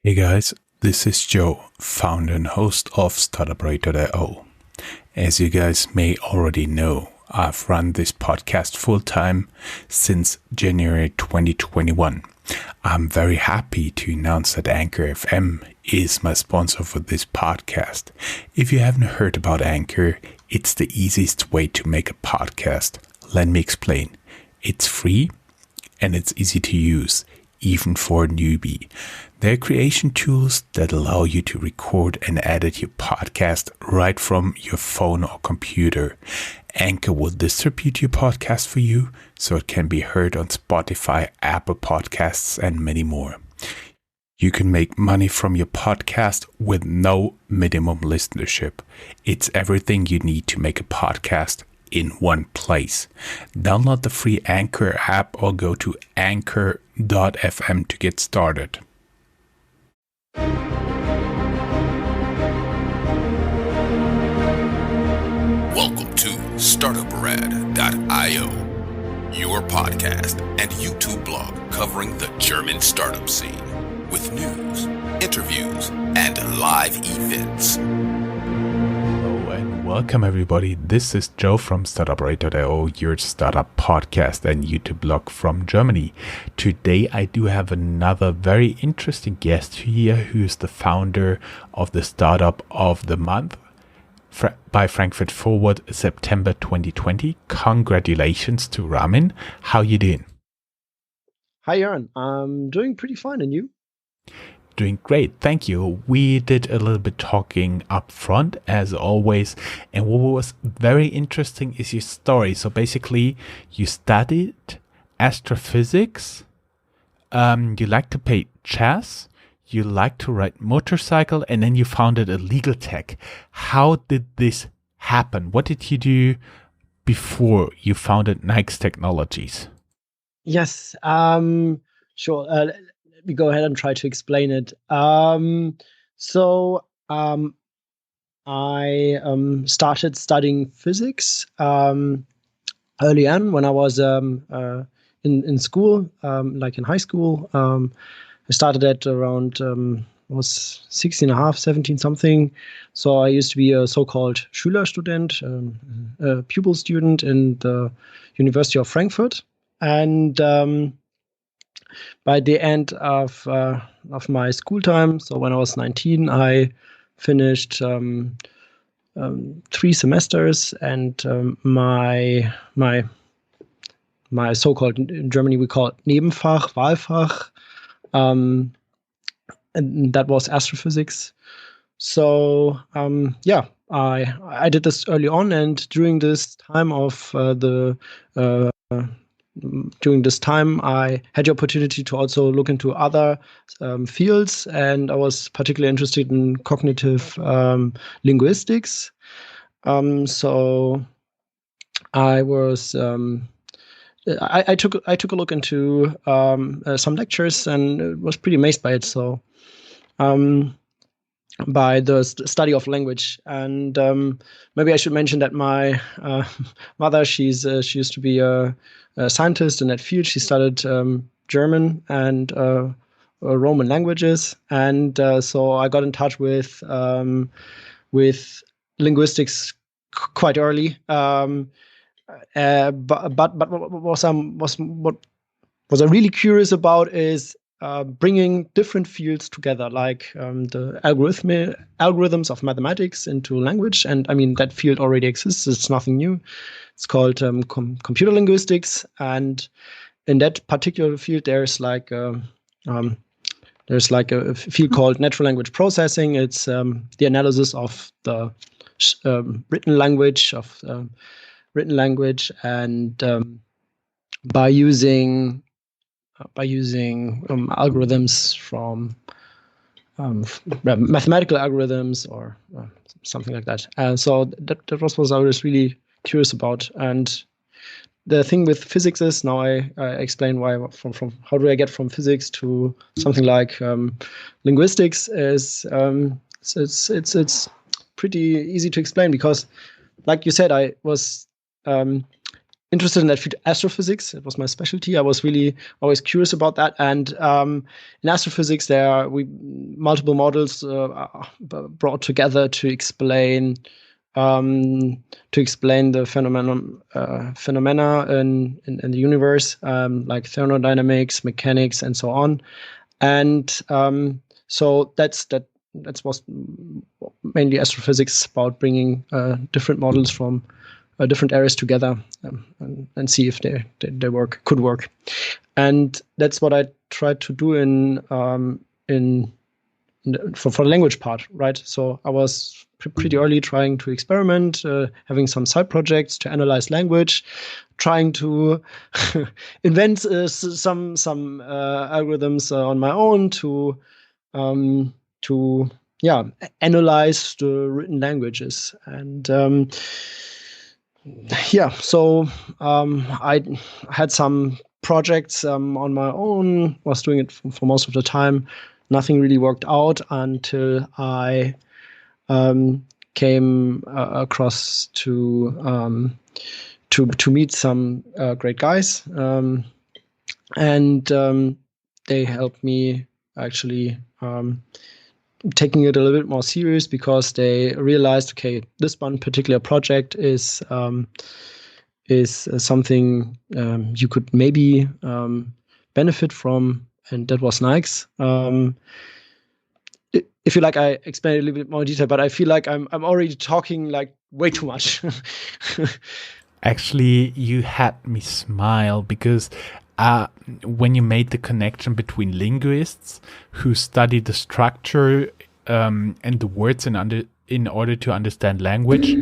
Hey guys, this is Joe, founder and host of Startuprad.io. As you guys may already know, I've run this podcast full-time since January 2021. I'm very happy to announce that Anchor FM is my sponsor for this podcast. If you haven't heard about Anchor, it's the easiest way to make a podcast. Let me explain. It's free and it's easy to use, even for a newbie. They're creation tools that allow you to record and edit your podcast right from your phone or computer. Anchor will distribute your podcast for you so it can be heard on Spotify, Apple Podcasts, and many more. You can make money from your podcast with no minimum listenership. It's everything you need to make a podcast in one place. Download the free Anchor app or go to anchor.fm to get started. Welcome to Startuprad.io, your podcast and YouTube blog covering the German startup scene with news, interviews, and live events. Hello and welcome everybody. This is Joe from Startuprad.io, your startup podcast and YouTube blog from Germany. Today I do have another very interesting guest here who is the founder of the Startup of the Month by Frankfurt Forward, September 2020. Congratulations to Ramin. How you doing? Hi, Jörn. I'm doing pretty fine, and you? Doing great, thank you. We did a little bit talking up front, as always, and what was very interesting is your story. So basically, you studied astrophysics, you like to play chess, you like to ride motorcycle, and then you founded a LegalTech. How did this happen? What did you do before you founded NAIX Technologies? Yes, sure. Let me go ahead and try to explain it. I started studying physics early on when I was in school, like in high school. I started at around, I was 16 and a half, 17 something. So I used to be a so-called Schülerstudent, a pupil student in the University of Frankfurt. And by the end of my school time, so when I was 19, I finished 3 semesters, and my so-called, in Germany we call it Nebenfach, Wahlfach, and that was astrophysics. So I did this early on, and during this time I had the opportunity to also look into other fields, and I was particularly interested in cognitive linguistics. So I was I took a look into some lectures and was pretty amazed by it. So by the study of language, and maybe I should mention that my mother, she used to be a scientist in that field. She studied German and Roman languages, and so I got in touch with linguistics quite early. But what was I really curious about is bringing different fields together, like the algorithms of mathematics into language. And I mean, that field already exists. It's nothing new. It's called computer linguistics. And in that particular field, there's like a field called natural language processing. It's the analysis of the written language, and by using algorithms from mathematical algorithms or something like that. So that was what I was really curious about. And the thing with physics is, now I explain why from how do I get from physics to something like linguistics is it's pretty easy to explain, because like you said, I was interested in that field, astrophysics. It was my specialty. I was really always curious about that. And in astrophysics, there are multiple models brought together to explain the phenomena in the universe, like thermodynamics, mechanics, and so on. And so that's was mainly astrophysics, about bringing different models from different areas together and see if they could work. And that's what I tried to do for the language part, right? So I was pretty early trying to experiment, having some side projects to analyze language, trying to invent some algorithms on my own to analyze the written languages. And so I had some projects on my own, was doing it for most of the time. Nothing really worked out until I came across to meet some great guys, and they helped me actually taking it a little bit more serious, because they realized, okay, this one particular project is something you could maybe benefit from, and that was NAIX. If you like, I explain it a little bit more detail, but I feel like I'm already talking like way too much. Actually, you had me smile, because when you made the connection between linguists who study the structure and the words in order to understand language,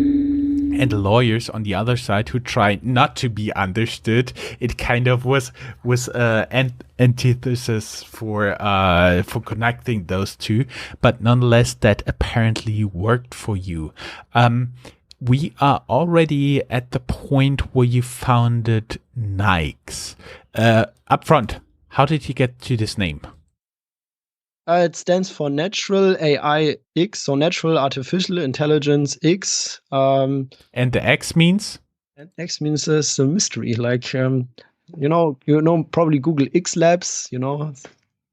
and the lawyers on the other side who try not to be understood, it kind of was an antithesis for connecting those two. But nonetheless, that apparently worked for you. We are already at the point where you founded NAIX. Up front, how did you get to this name? It stands for Natural AI X, so Natural Artificial Intelligence X. And the X means? And X means it's a mystery. Like probably Google X Labs.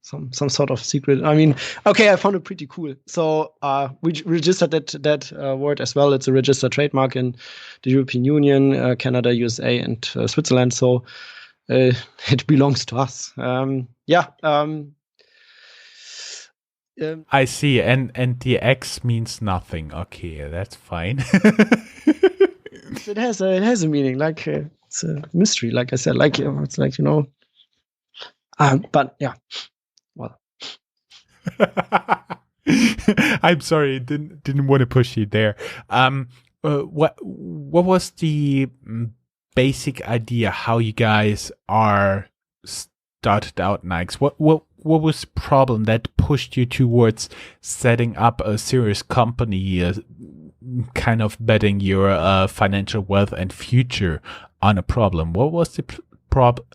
Some sort of secret. I mean, okay, I found it pretty cool. So we registered that word as well. It's a registered trademark in the European Union, Canada, USA, and Switzerland. So it belongs to us. I see, and the X means nothing. Okay, that's fine. It has a meaning. Like it's a mystery. Like I said, it's like but yeah. Well, I'm sorry, didn't want to push you there. What was the basic idea how you guys are started out NAIX? What was the problem that pushed you towards setting up a serious company, kind of betting your financial wealth and future on a problem? What was the problem?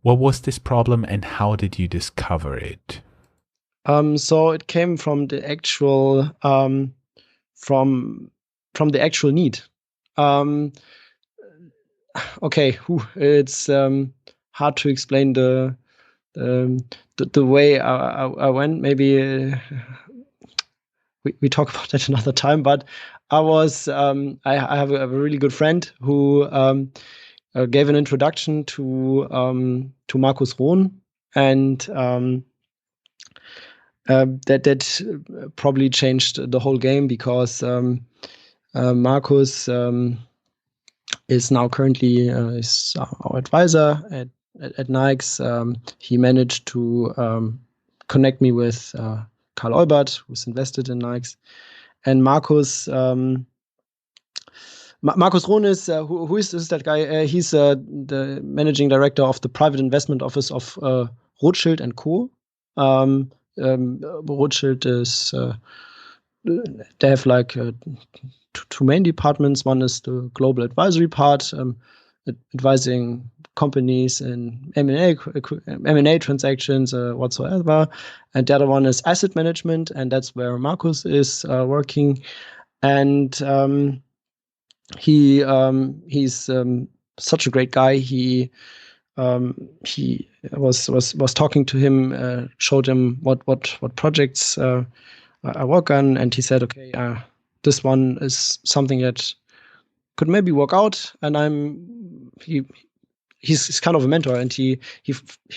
What was this problem, and how did you discover it? So it came from the actual from the actual need. Okay, it's hard to explain the way I went. Maybe we talk about that another time. But I was I have a really good friend who gave an introduction to Markus Rohn, and that probably changed the whole game, because Markus is now currently is our advisor at NAIX. He managed to connect me with Karl Eubert, who's invested in NAIX, and Markus. Markus Rohn is who is that guy? He's the managing director of the private investment office of Rothschild and Co. Rothschild is they have like two main departments. One is the global advisory part, advising companies in M&A transactions whatsoever, and the other one is asset management, and that's where Markus is working. And he's such a great guy. He was talking to him, showed him what projects I work on, and he said, okay, this one is something that could maybe work out, and he's kind of a mentor, and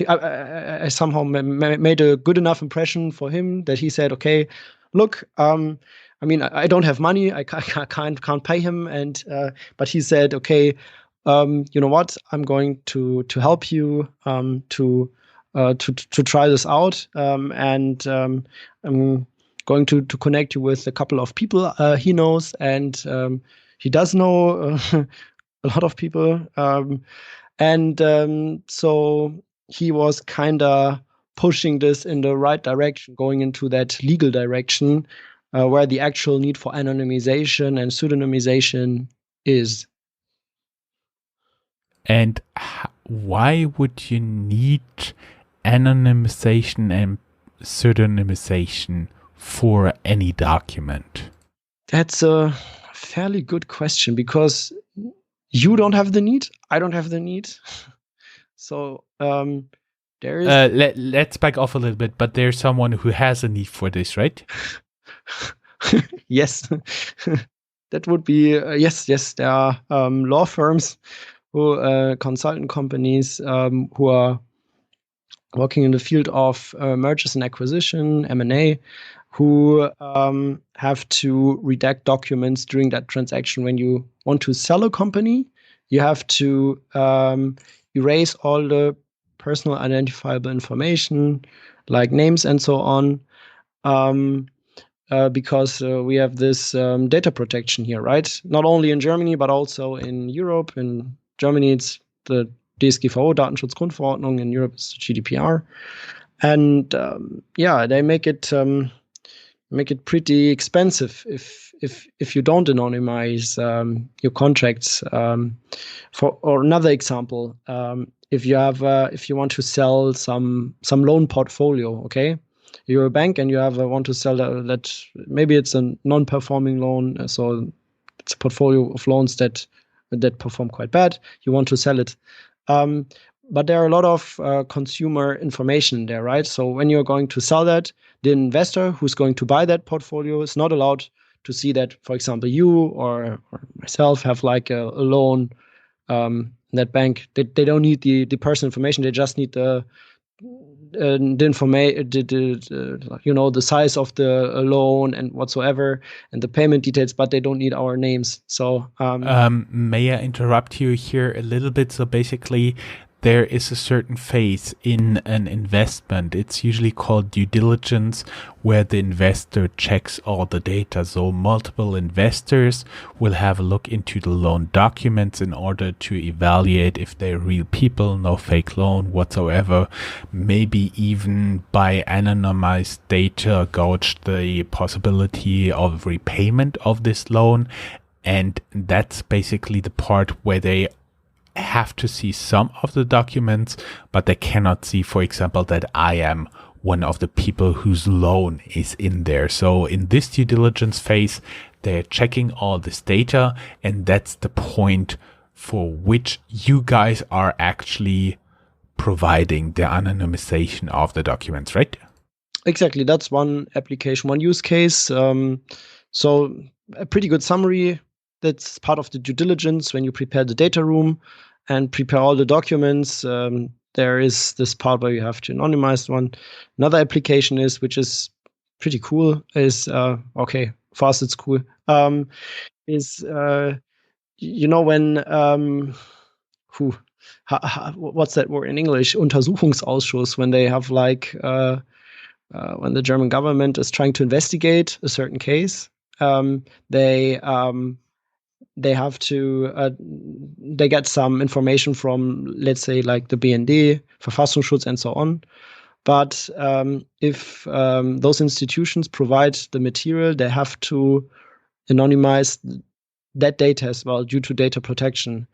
I somehow made a good enough impression for him that he said, okay, look, I mean, I don't have money, I can't pay him, and but he said, okay, you know what, I'm going to help you to try this out, and I'm going to connect you with a couple of people he knows, and he does know a lot of people. So he was kind of pushing this in the right direction, going into that legal direction, where the actual need for anonymization and pseudonymization is. And why would you need anonymization and pseudonymization for any document? That's a fairly good question, because you don't have the need, I don't have the need. So there is. Let's back off a little bit, but there's someone who has a need for this, right? Yes, that would be yes. There are law firms, consultant companies who are working in the field of mergers and acquisition, M&A, who have to redact documents during that transaction. When you want to sell a company, you have to erase all the personal identifiable information, like names and so on, because we have this data protection here, right? Not only in Germany, but also in Europe. In Germany, it's the DSGVO, Datenschutzgrundverordnung. In Europe, it's the GDPR. And they make it pretty expensive if you don't anonymize your contracts. Or another example, if you want to sell some loan portfolio, okay, you're a bank and you want to sell that maybe it's a non-performing loan, so it's a portfolio of loans that perform quite bad. You want to sell it. But there are a lot of consumer information there, right? So when you're going to sell that, the investor who's going to buy that portfolio is not allowed to see that, for example, you or myself have like a loan in that bank. They don't need the personal information. They just need the information, the size of the loan and whatsoever, and the payment details, but they don't need our names. So may I interrupt you here a little bit? So basically, there is a certain phase in an investment. It's usually called due diligence, where the investor checks all the data. So multiple investors will have a look into the loan documents in order to evaluate if they're real people, no fake loan whatsoever. Maybe even by anonymized data gauge the possibility of repayment of this loan. And that's basically the part where they have to see some of the documents, but they cannot see, for example, that I am one of the people whose loan is in there. So in this due diligence phase, they're checking all this data, and that's the point for which you guys are actually providing the anonymization of the documents, right? Exactly. That's one application, one use case. So a pretty good summary. That's part of the due diligence when you prepare the data room and prepare all the documents. There is this part where you have to anonymize one. Another application which is pretty cool, is okay, for us it's cool. Is when what's that word in English? Untersuchungsausschuss, when they have like when the German government is trying to investigate a certain case, they have to they get some information from, let's say, like the BND, Verfassungsschutz, and so on. But if those institutions provide the material, they have to anonymize that data as well due to data protection.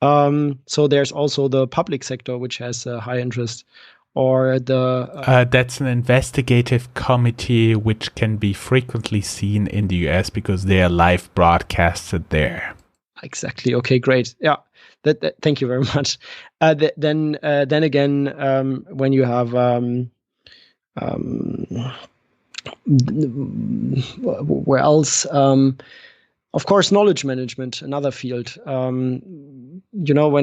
So there's also the public sector, which has a high interest. Or that's an investigative committee which can be frequently seen in the US because they are live broadcasted there. Exactly. Okay, great. Yeah. Thank you very much. Then again, when you have where else? Of course, knowledge management, another field. When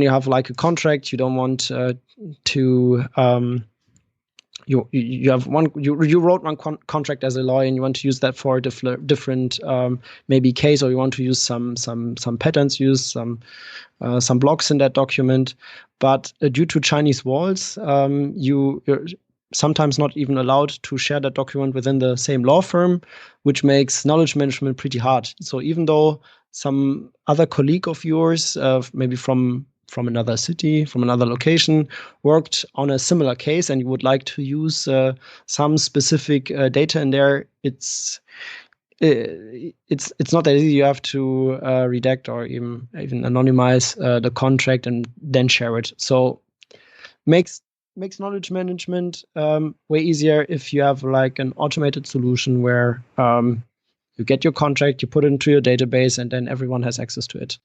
you have like a contract, you don't want to. You have one. You wrote one contract as a lawyer, and you want to use that for a different maybe case, or you want to use some patterns, use some blocks in that document. But due to Chinese walls, you're sometimes not even allowed to share that document within the same law firm, which makes knowledge management pretty hard. So even though some other colleague of yours, maybe from another city, from another location, worked on a similar case, and you would like to use some specific data in there, it's not that easy. You have to redact or even anonymize the contract and then share it. So makes knowledge management way easier if you have like an automated solution where you get your contract, you put it into your database, and then everyone has access to it.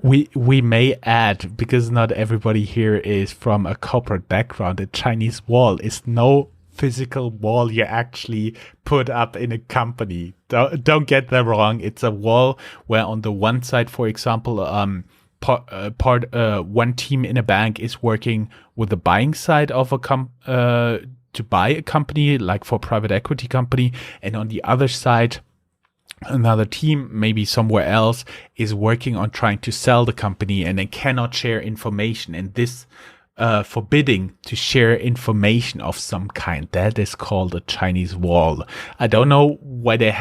We may add, because not everybody here is from a corporate background, a Chinese wall is no physical wall you actually put up in a company. Don't get that wrong. It's a wall where on the one side, for example, one team in a bank is working with the buying side of a to buy a company, like for private equity company, and on the other side, another team, maybe somewhere else, is working on trying to sell the company, and they cannot share information. And this forbidding to share information of some kind, that is called a Chinese wall. I don't know why they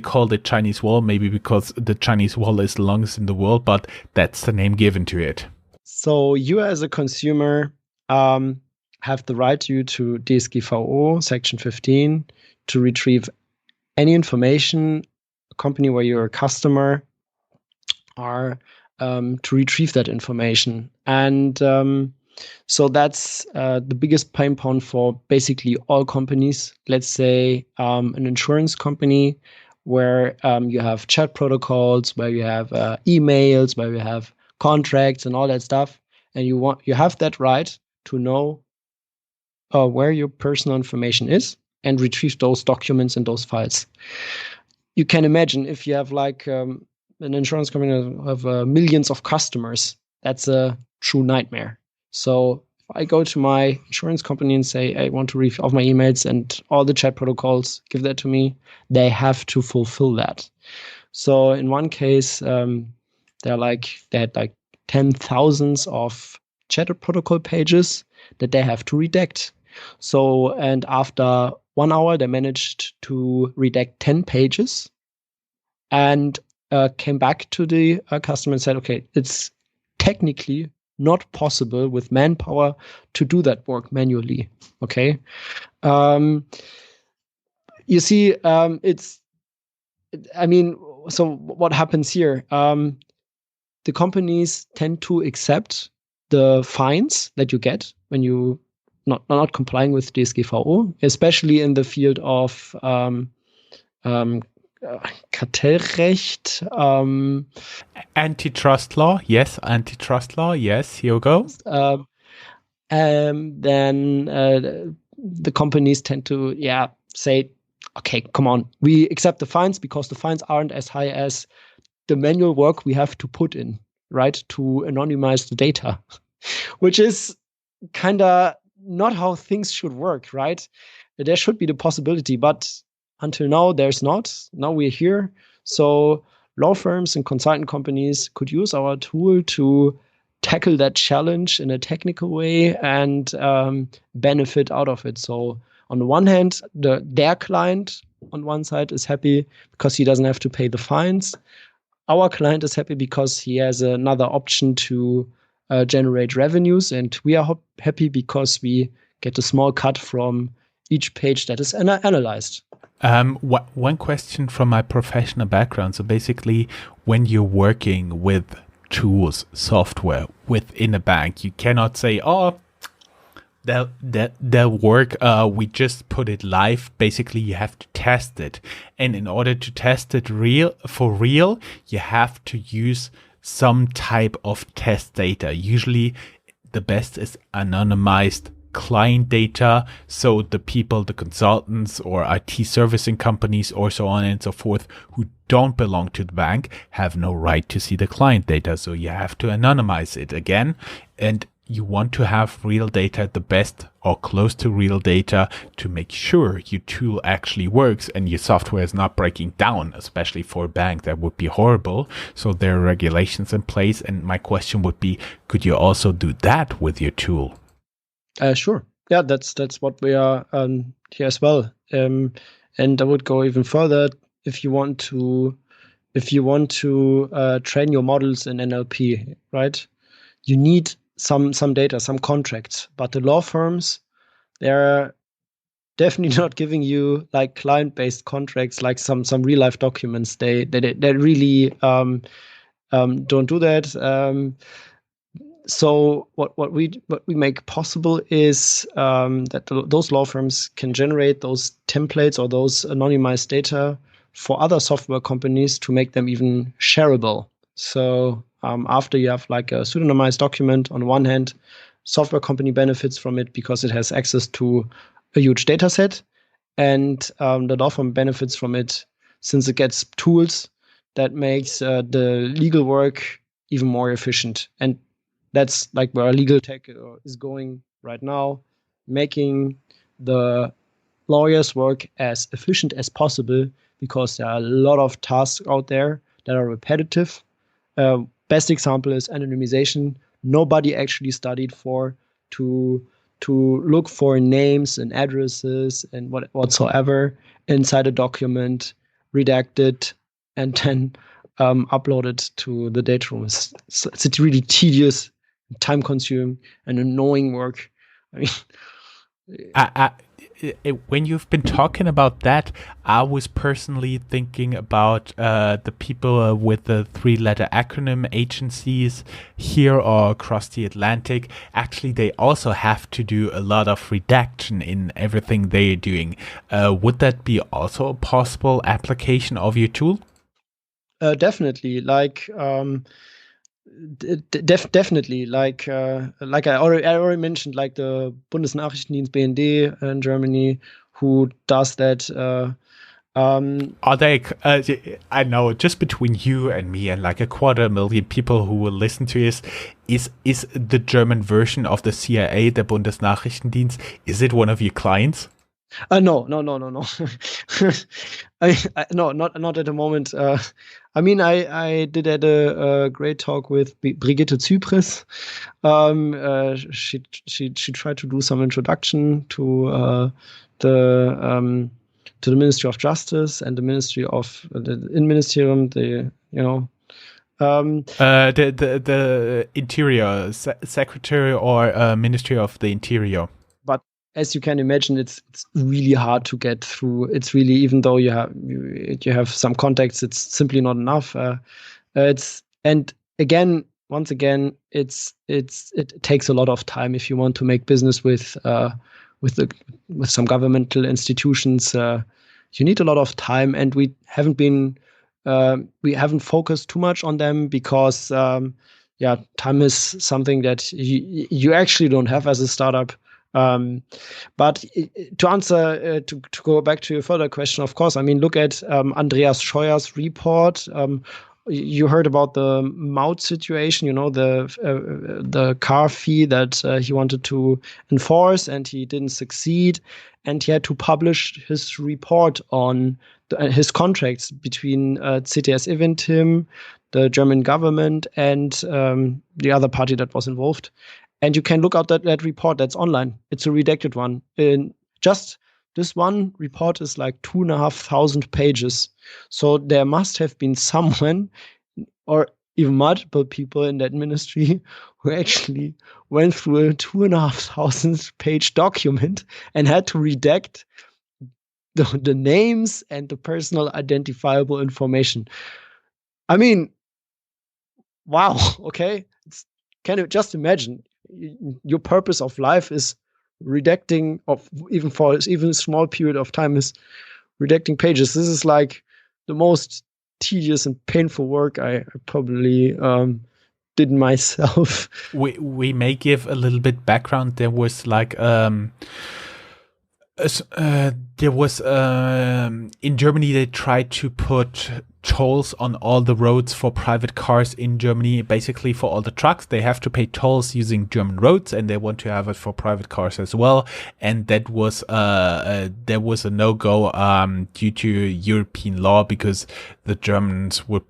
call it Chinese wall, maybe because the Chinese wall is the longest in the world, but that's the name given to it. So you as a consumer have the right to DSGVO section 15 to retrieve any information, a company where you're a customer, are to retrieve that information. And so that's the biggest pain point for basically all companies. Let's say an insurance company where you have chat protocols, where you have emails, where you have contracts and all that stuff, and you have that right to know where your personal information is and retrieve those documents and those files. You can imagine if you have like an insurance company of millions of customers, that's a true nightmare. So if I go to my insurance company and say, I want to read off my emails and all the chat protocols, give that to me, they have to fulfill that. So in one case, they had like 10,000 of chat protocol pages that they have to redact. So, and after 1 hour, they managed to redact 10 pages and came back to the customer and said, okay, it's technically not possible with manpower to do that work manually. Okay. You see, so what happens here? The companies tend to accept the fines that you get when you not complying with DSGVO, especially in the field of Kartellrecht. Antitrust law, yes. Here we go. Then the companies tend to say, okay, come on, we accept the fines because the fines aren't as high as the manual work we have to put in, right, to anonymize the data, which is kind of not how things should work, right? There should be the possibility, but until now, there's not. Now we're here. So law firms and consultant companies could use our tool to tackle that challenge in a technical way and benefit out of it. So on the one hand, their client on one side is happy because he doesn't have to pay the fines. Our client is happy because he has another option to generate revenues, and we are happy because we get a small cut from each page that is analyzed. One question from my professional background. So basically, when you're working with tools, software within a bank, you cannot say, oh, they'll work. We just put it live. Basically, you have to test it. And in order to test it for real, you have to use some type of test data. Usually the best is anonymized client data, so the people, the consultants or IT servicing companies or so on and so forth who don't belong to the bank have no right to see the client data. So you have to anonymize it again, and you want to have real data, the best or close to real data, to make sure your tool actually works and your software is not breaking down, especially for a bank. That would be horrible. So there are regulations in place. And my question would be, could you also do that with your tool? Sure. Yeah, that's what we are here as well. And I would go even further. If you want to train your models in NLP, right? You need some data, some contracts. But the law firms, they're definitely not giving you like client-based contracts, like some real life documents. They really don't do that. So what we make possible is that those law firms can generate those templates or those anonymized data for other software companies to make them even shareable. So after you have like a pseudonymized document, on one hand, software company benefits from it because it has access to a huge data set, and the law firm benefits from it since it gets tools that makes the legal work even more efficient. And that's like where LegalTech is going right now, making the lawyers' work as efficient as possible, because there are a lot of tasks out there that are repetitive. Best example is anonymization. Nobody actually studied to look for names and addresses and whatsoever inside a document, redact it, and then upload it to the data room. It's really tedious, time-consuming, and annoying work. I mean, when you've been talking about that, I was personally thinking about the people with the 3-letter acronym agencies here or across the Atlantic. Actually, they also have to do a lot of redaction in everything they're doing. Would that be also a possible application of your tool? Definitely. Like, definitely, like I already mentioned, like the Bundesnachrichtendienst BND in Germany, who does that. Are they? I know, just between you and me and like 250,000 people who will listen to this, is the German version of the CIA, the Bundesnachrichtendienst, is it one of your clients? No. No, not at the moment. I mean, I did had a great talk with Brigitte Zypris. She tried to do some introduction to the Ministry of Justice and the Ministry of the Innenministerium. The Interior Secretary or Ministry of the Interior. But as you can imagine, it's really hard to get through. It's really, even though you have some contacts, it's simply not enough. Once again, it takes a lot of time if you want to make business with some governmental institutions. You need a lot of time, and we haven't focused too much on them because time is something that you actually don't have as a startup. But to answer, to go back to your further question, of course, I mean, look at Andreas Scheuer's report. You heard about the Maut situation, the car fee that he wanted to enforce, and he didn't succeed, and he had to publish his report on his contracts between CTS Eventim, the German government, and the other party that was involved. And you can look out that report. That's online. It's a redacted one. Just this one report is like 2,500 pages. So there must have been someone, or even multiple people in that ministry, who actually went through a 2,500 page document and had to redact the names and the personal identifiable information. I mean, wow. Okay. Can you just imagine? Your purpose of life is redacting, of even for even a small period of time, is redacting pages. This is like the most tedious and painful work I probably did myself. We may give a little bit background. There was like in Germany they tried to put tolls on all the roads for private cars in Germany. Basically, for all the trucks, they have to pay tolls using German roads, and they want to have it for private cars as well. And that was there was a no-go due to European law, because the Germans would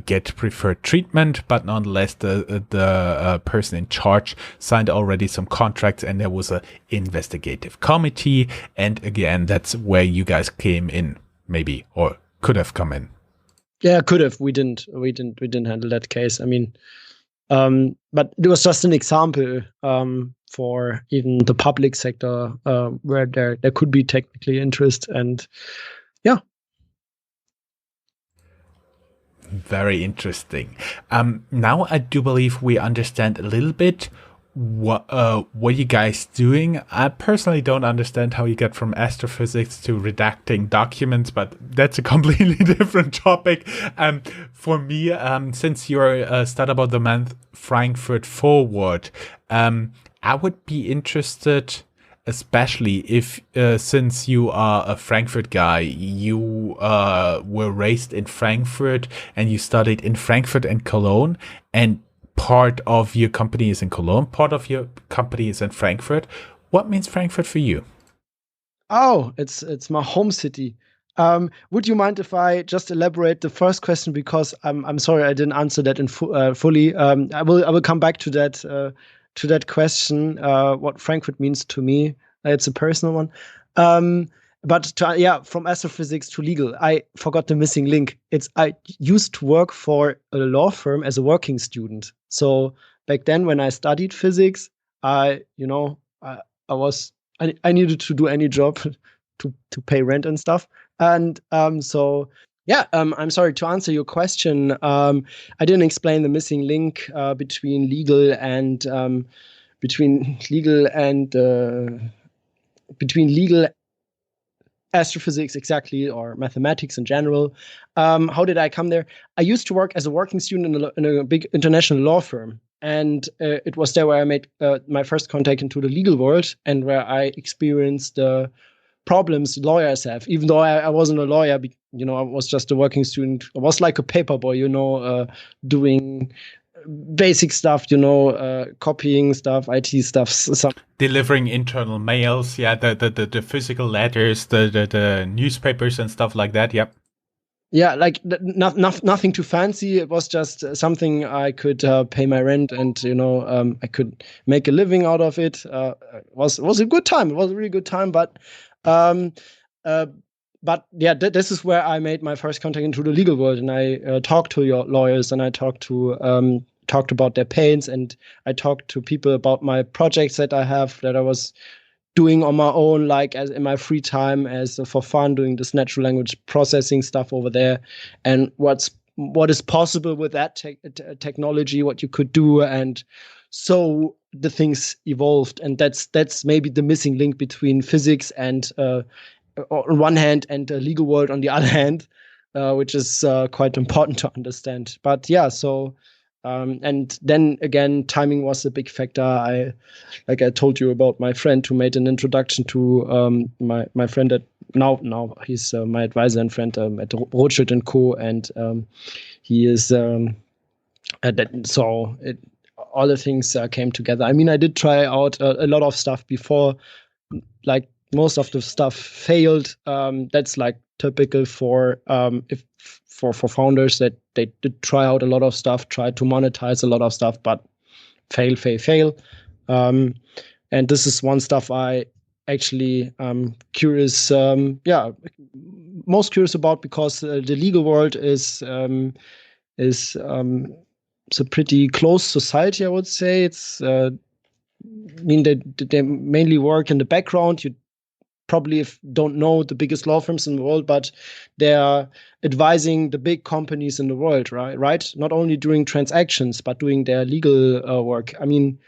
get preferred treatment, but nonetheless the person in charge signed already some contracts, and there was a investigative committee. And again, that's where you guys came in, maybe, or could have come in. Yeah, could have. We didn't handle that case. I mean, but it was just an example for even the public sector where there could be technically interest, and yeah. Very interesting. Now I do believe we understand a little bit what you guys doing. I personally don't understand how you get from astrophysics to redacting documents, but that's a completely different topic. For me, since you're a Startup of the Month Frankfurt Forward, I would be interested, especially if since you are a Frankfurt guy, you were raised in Frankfurt and you studied in Frankfurt and Cologne, and part of your company is in Cologne, part of your company is in Frankfurt. What means Frankfurt for you? Oh, it's my home city. Would you mind if I just elaborate the first question, because I'm sorry I didn't answer that in fully. I will come back to that question. What Frankfurt means to me, it's a personal one. But from astrophysics to legal, I forgot the missing link. I used to work for a law firm as a working student. So back then, when I studied physics, I needed to do any job to pay rent and stuff. And I'm sorry, to answer your question. I didn't explain the missing link between legal astrophysics exactly, or mathematics in general. How did I come there? I used to work as a working student in a big international law firm. And it was there where I made my first contact into the legal world, and where I experienced the problems lawyers have. Even though I wasn't a lawyer, I was just a working student. I was like a paper boy, doing basic stuff, copying stuff, IT stuff, delivering internal mails, the physical letters, the newspapers and stuff like that. Yep. Yeah, like nothing too fancy. It was just something I could pay my rent, and I could make a living out of it. It was a good time. It was a really good time, but this is where I made my first contact into the legal world, and I talked to your lawyers, and I talked about their pains, and I talked to people about my projects that I have, that I was doing on my own, like as in my free time, as for fun, doing this natural language processing stuff over there, and what is possible with that technology, what you could do. And so the things evolved, and that's maybe the missing link between physics and on one hand, and the legal world on the other hand, which is quite important to understand. But yeah, so and then again, timing was a big factor. I told you about my friend who made an introduction to my friend that now he's my advisor and friend at Rothschild & Co. And he is all the things came together. I mean, I did try out a lot of stuff before, like most of the stuff failed. That's like typical for founders, that they did try out a lot of stuff, try to monetize a lot of stuff, but fail. And this is one stuff I actually curious, most curious about, because the legal world is it's a pretty close society, I would say. It's they mainly work in the background. You probably don't know the biggest law firms in the world, but they are advising the big companies in the world, right? Not only doing transactions, but doing their legal work. I mean,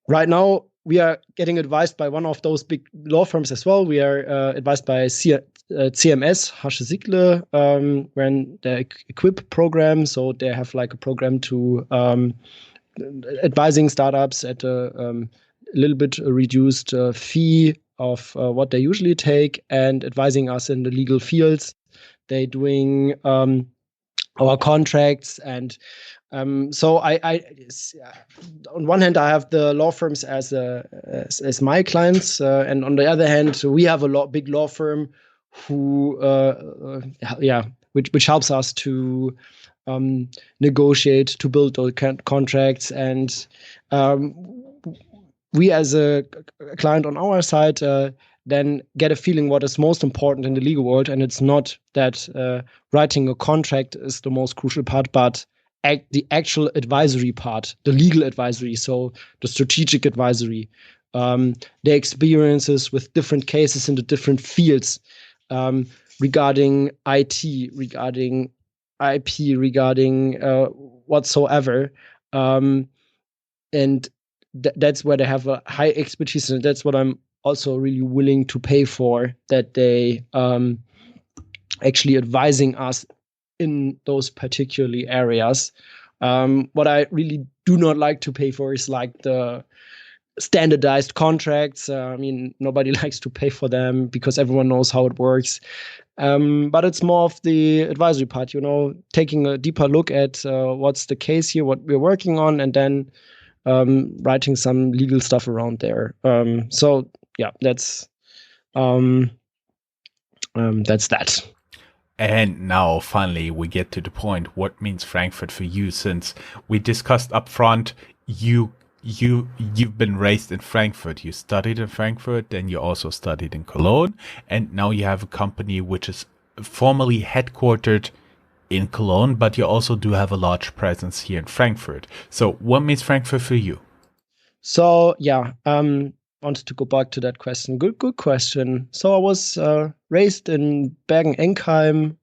right now we are getting advised by one of those big law firms as well. We are advised by CMS, Hasche Sigle, when they equip program. So they have like a program to advising startups at a little bit reduced fee of what they usually take, and advising us in the legal fields. They're doing our contracts, and so I on one hand I have the law firms as my clients, and on the other hand we have a big law firm who which helps us to negotiate, to build those contracts, and we as a client on our side then get a feeling what is most important in the legal world, and it's not that writing a contract is the most crucial part, but the actual advisory part, the legal advisory, so the strategic advisory, the experiences with different cases in the different fields, regarding IT, regarding IP, regarding whatsoever, and that's where they have a high expertise, and that's what I'm also really willing to pay for, that they actually advising us in those particular areas. What I really do not like to pay for is like the standardized contracts. I mean, nobody likes to pay for them because everyone knows how it works. But it's more of the advisory part, taking a deeper look at what's the case here, what we're working on, and then writing some legal stuff around there. So yeah, that's that. And now finally we get to the point. What means Frankfurt for you? Since we discussed up front, you've been raised in Frankfurt. You studied in Frankfurt, then you also studied in Cologne, and now you have a company which is formally headquartered in Cologne, but you also do have a large presence here in Frankfurt. So what means Frankfurt for you? So yeah, wanted to go back to that question. Good question. So I was raised in Bergen-Enkheim.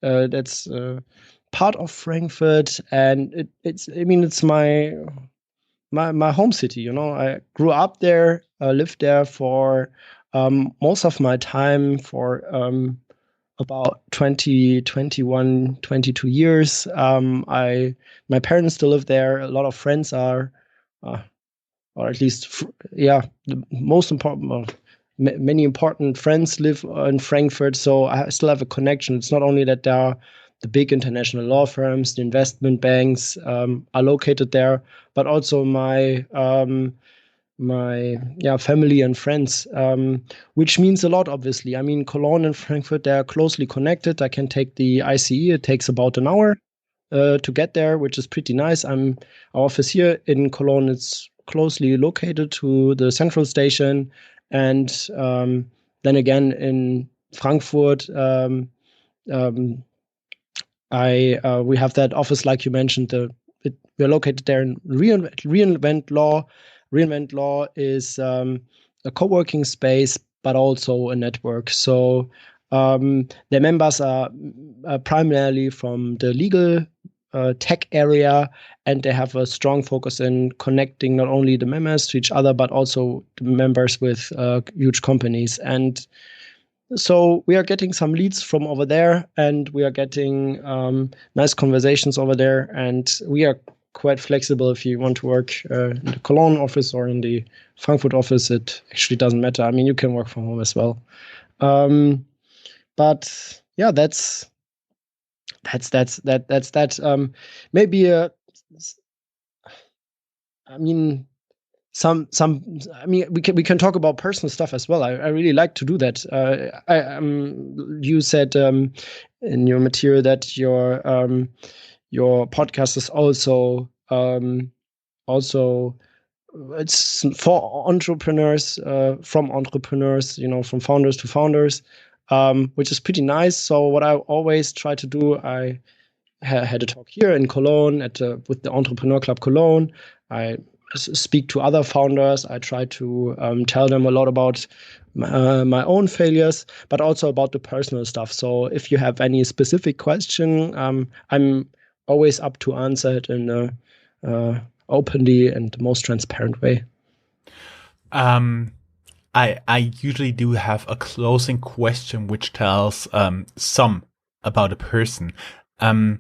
That's part of Frankfurt, and it's my home city. I grew up there, lived there for most of my time, for about 20, 21, 22 years. My parents still live there. A lot of friends are, or at least, the most important, many important friends live in Frankfurt. So I still have a connection. It's not only that there are the big international law firms, the investment banks are located there, but also my family and friends, which means a lot, obviously. I mean, Cologne and Frankfurt, they're closely connected. I can take the ICE. It takes about an hour to get there, which is pretty nice. Our office here in Cologne is closely located to the central station. And then again, in Frankfurt, we have that office, like you mentioned. We're located there in Reinvent Law. Reinvent Law is a co-working space, but also a network. So the members are primarily from the legal tech area, and they have a strong focus in connecting not only the members to each other, but also the members with huge companies. And so we are getting some leads from over there, and we are getting nice conversations over there, and we are quite flexible. If you want to work in the Cologne office or in the Frankfurt office, it actually doesn't matter. I mean, you can work from home as well. But yeah, that's that. Maybe I mean, we can talk about personal stuff as well. I really like to do that. You said in your material that your podcast is also it's for entrepreneurs, from entrepreneurs, from founders to founders, which is pretty nice. So what I always try to do, I had a talk here in Cologne with the Entrepreneur Club Cologne. I speak to other founders. I try to tell them a lot about my own failures, but also about the personal stuff. So if you have any specific question, I'm always up to answer it in a openly and most transparent way. I usually do have a closing question which tells some about a person. I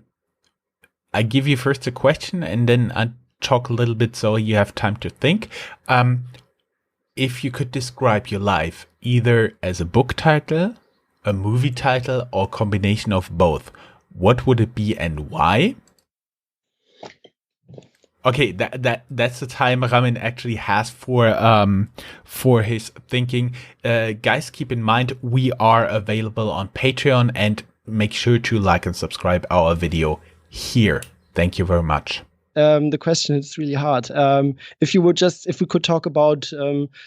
give you first a question and then I talk a little bit so you have time to think. If you could describe your life either as a book title, a movie title, or combination of both, what would it be and why? Okay, that's the time Ramin actually has for his thinking. Guys, keep in mind we are available on Patreon, and make sure to like and subscribe our video here. Thank you very much. The question is really hard. If we could talk about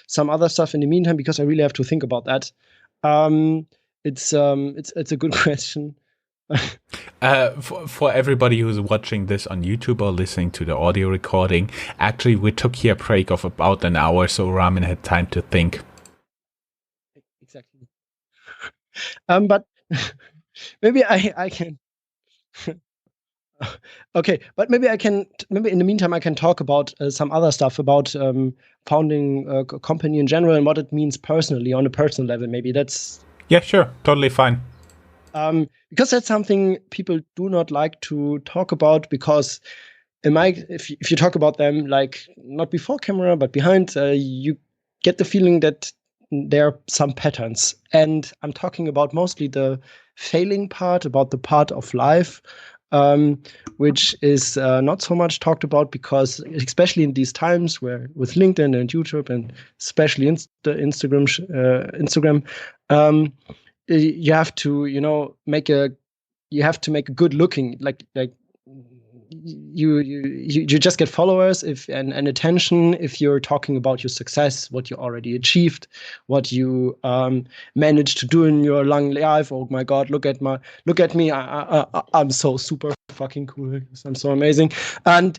some other stuff in the meantime, because I really have to think about that. It's a good question. For everybody who's watching this on YouTube or listening to the audio recording, actually we took here a break of about an hour, so Ramin had time to think. Exactly. But maybe I can. Okay, but maybe in the meantime, I can talk about some other stuff about founding a company in general and what it means personally on a personal level. Maybe that's. Yeah, sure. Totally fine. Because that's something people do not like to talk about, because if you talk about them, like not before camera, but behind, you get the feeling that there are some patterns. And I'm talking about mostly the failing part, about the part of life, which is not so much talked about, because especially in these times where with LinkedIn and YouTube and especially Instagram, you have to make a good looking, like you just get followers and attention if you're talking about your success, what you already achieved, what you managed to do in your long life. Oh my God, look at me! I'm so super fucking cool. I'm so amazing. And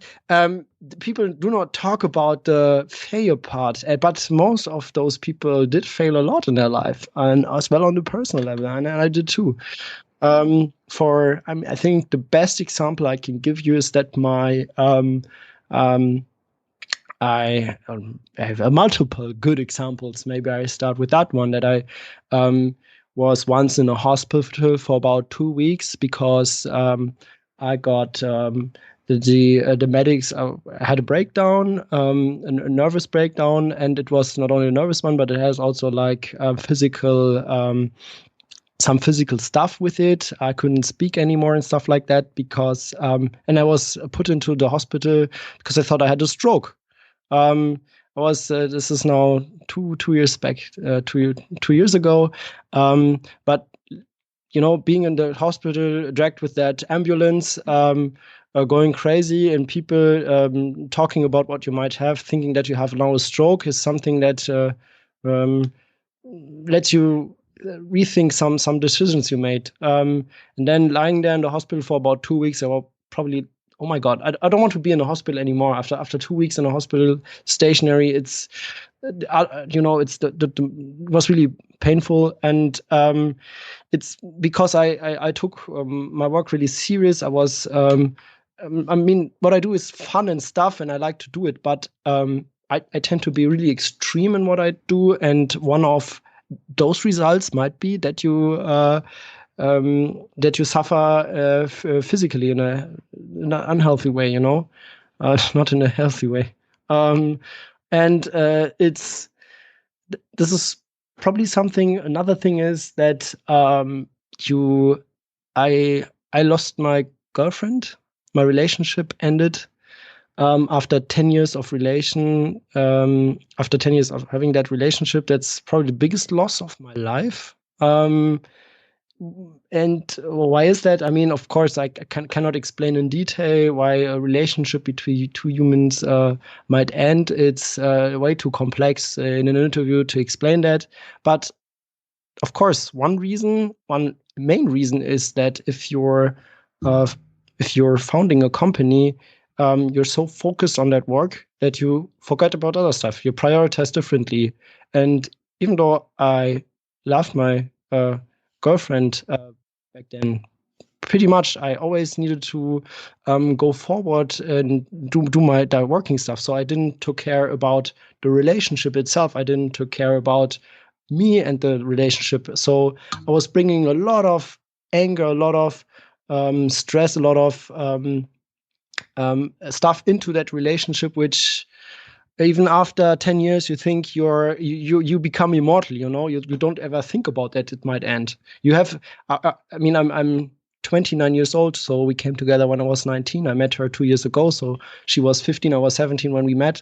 people do not talk about the failure part, but most of those people did fail a lot in their life, and as well on the personal level, and I did too. I think the best example I can give you is that I have multiple good examples. Maybe I start with that one, that I was once in a hospital for about 2 weeks because I got the medics had a breakdown, a nervous breakdown, and it was not only a nervous one, but it has also like some physical stuff with it. I couldn't speak anymore and stuff like that because, and I was put into the hospital because I thought I had a stroke. This is now two years back, 2 years ago. But being in the hospital, dragged with that ambulance, going crazy, and people talking about what you might have, thinking that you have now a stroke, is something that lets you rethink some decisions you made. And then lying there in the hospital for about 2 weeks, I was probably, oh my God, I don't want to be in the hospital anymore. After 2 weeks in a hospital, stationary, it's it was really painful. And it's because I took my work really serious. I was, what I do is fun and stuff, and I like to do it, but I tend to be really extreme in what I do. And one of those results might be that you suffer physically in an unhealthy way, not in a healthy way. And this is probably something. Another thing is that I lost my girlfriend. My relationship ended after 10 years of after 10 years of having that relationship. That's probably the biggest loss of my life. And why is that? I mean, of course, I cannot explain in detail why a relationship between two humans might end. It's way too complex in an interview to explain that. But of course, one main reason is that if you're founding a company, you're so focused on that work that you forget about other stuff. You prioritize differently. And even though I loved my girlfriend back then pretty much I always needed to go forward and do my working stuff. So I didn't took care about the relationship itself. I didn't took care about me and the relationship. So I was bringing a lot of anger, a lot of stress, a lot of stuff into that relationship, which even after 10 years, you think you become immortal. You don't ever think about that it might end. You have, I mean, I'm 29 years old, so we came together when I was 19. I met her 2 years ago, so she was 15, I was 17 when we met.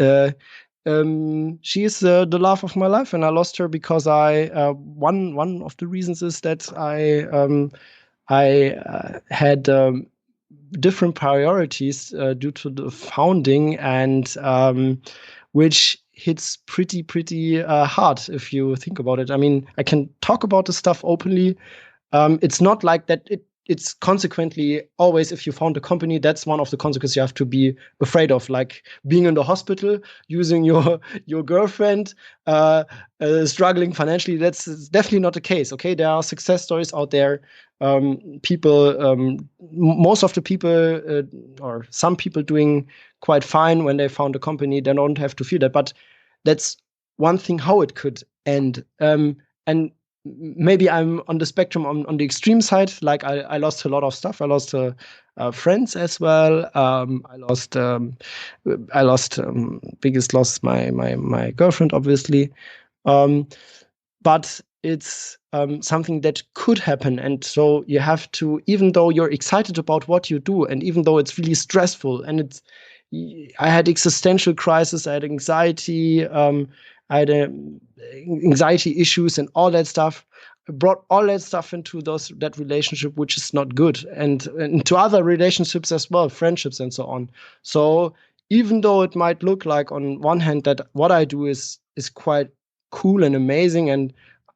She is the love of my life, and I lost her because one of the reasons is that I had different priorities due to the founding, and which hits pretty hard if you think about it. I mean, I can talk about the stuff openly. It's not like that. It's consequently always, if you found a company, that's one of the consequences you have to be afraid of, like being in the hospital, using your girlfriend, struggling financially. That's definitely not the case. Okay, there are success stories out there. Most of the people, or some people, doing quite fine when they found a company. They don't have to feel that, but that's one thing how it could end. And maybe I'm on the spectrum on the extreme side. Like I lost a lot of stuff. I lost friends as well. I lost biggest loss my girlfriend, obviously. But it's something that could happen. And so you have to, even though you're excited about what you do, and even though it's really stressful, and I had existential crisis, I had anxiety, I had anxiety issues and all that stuff. I brought all that stuff into that relationship, which is not good, and to other relationships as well, friendships and so on. So even though it might look like on one hand that what I do is quite cool and amazing, and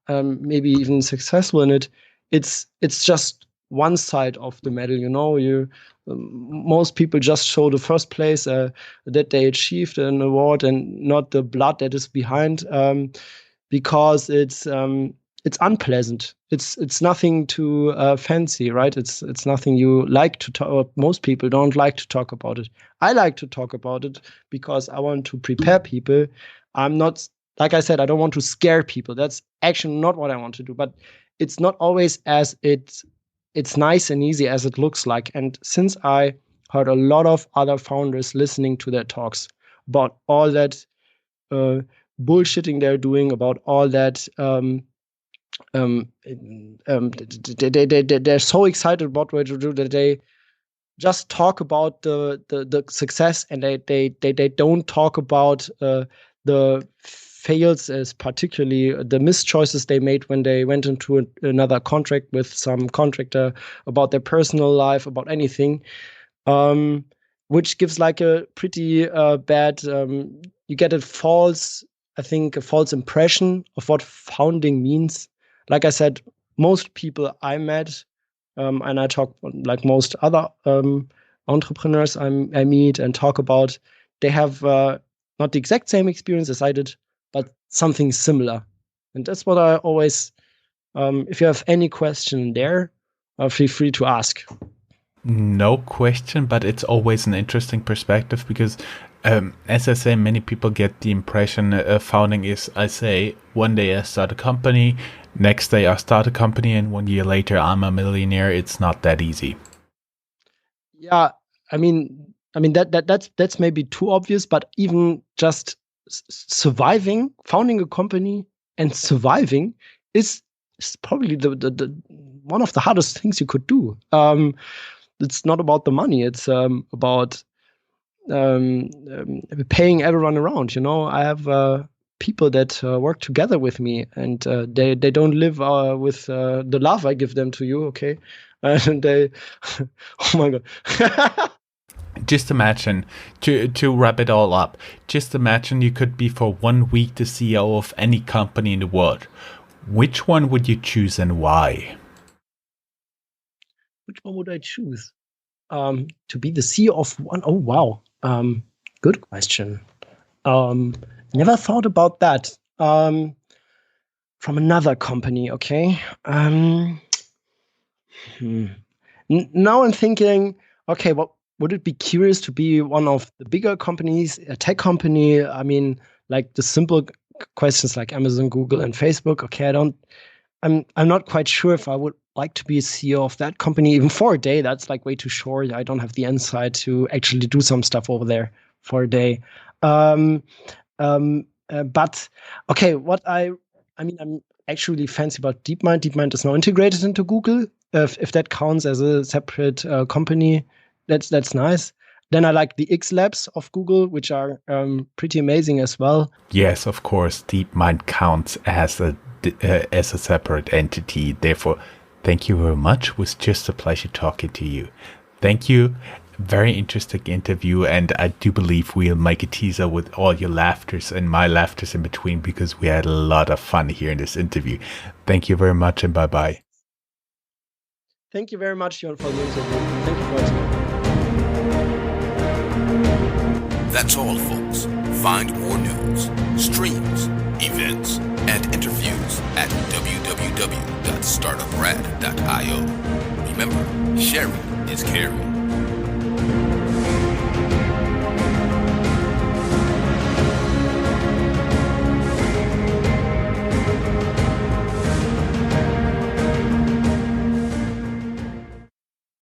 maybe even successful in it, it's just one side of the medal. Most people just show the first place that they achieved an award, and not the blood that is behind, because it's unpleasant. It's nothing too fancy, right? It's nothing you like to talk. Most people don't like to talk about it. I like to talk about it because I want to prepare people. I'm not, like I said, I don't want to scare people. That's actually not what I want to do. But it's not always as it's nice and easy as it looks like. And since I heard a lot of other founders listening to their talks about all that bullshitting they're doing, about all that they're so excited about what to do that they just talk about the success, and they don't talk about the fails, as particularly the mischoices they made when they went into another contract with some contractor, about their personal life, about anything, which gives like a pretty bad, you get a false impression of what founding means. Like I said, most people I met, and I talk like most other entrepreneurs I meet and talk about, they have not the exact same experience as I did, but something similar. And that's what I always, if you have any question there, feel free to ask. No question, but it's always an interesting perspective because, as I say, many people get the impression founding is, I say, one day I start a company, next day I start a company, and 1 year later I'm a millionaire. It's not that easy. Yeah, I mean that's maybe too obvious, but even just surviving, founding a company and surviving is probably the one of the hardest things you could do. It's not about the money. It's about paying everyone around. I have people that work together with me, and they don't live with the love I give them to you. Okay, and they, oh my god. Just imagine, to wrap it all up, just imagine you could be for 1 week the CEO of any company in the world. Which one would you choose and why? Which one would I choose? To be the CEO of one? Oh, wow. Good question. Never thought about that. From another company, okay. Now I'm thinking, okay, what would it be curious to be one of the bigger companies, a tech company? I mean, like the simple questions like Amazon, Google, and Facebook. Okay, I'm not quite sure if I would like to be a CEO of that company even for a day. That's like way too short. I don't have the insight to actually do some stuff over there for a day. But okay, I'm actually fancy about DeepMind. DeepMind is now integrated into Google. If that counts as a separate company, that's nice. Then I like the X Labs of Google, which are pretty amazing as well. Yes, of course, DeepMind counts as a separate entity. Therefore, thank you very much. It was just a pleasure talking to you. Thank you. Very interesting interview, and I do believe we'll make a teaser with all your laughters and my laughters in between, because we had a lot of fun here in this interview. Thank you very much, and bye-bye. Thank you very much, Jörn, for the interview. Thank you for listening. That's all, folks. Find more news, streams, events, and interviews at www.startuprad.io. Remember, sharing is caring.